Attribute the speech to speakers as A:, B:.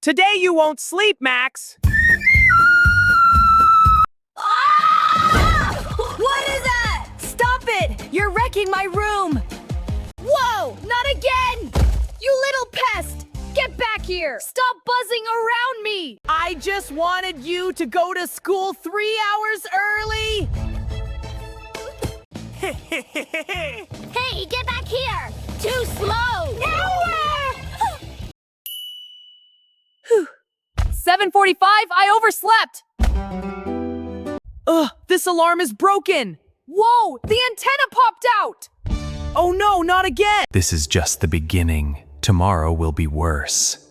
A: Today you won't sleep, Max.
B: What is that? Stop it! You're wrecking my room! Whoa! Not again! You little pest! Get back here! Stop buzzing around me!
A: I just wanted you to go to school 3 hours early.
B: Hey, get back here! Too slow! Nowhere!
C: 7:45, I overslept!
A: Ugh, this alarm is broken.
C: Whoa, the antenna popped out!
A: Oh no, not again.
D: This is just the beginning. Tomorrow will be worse.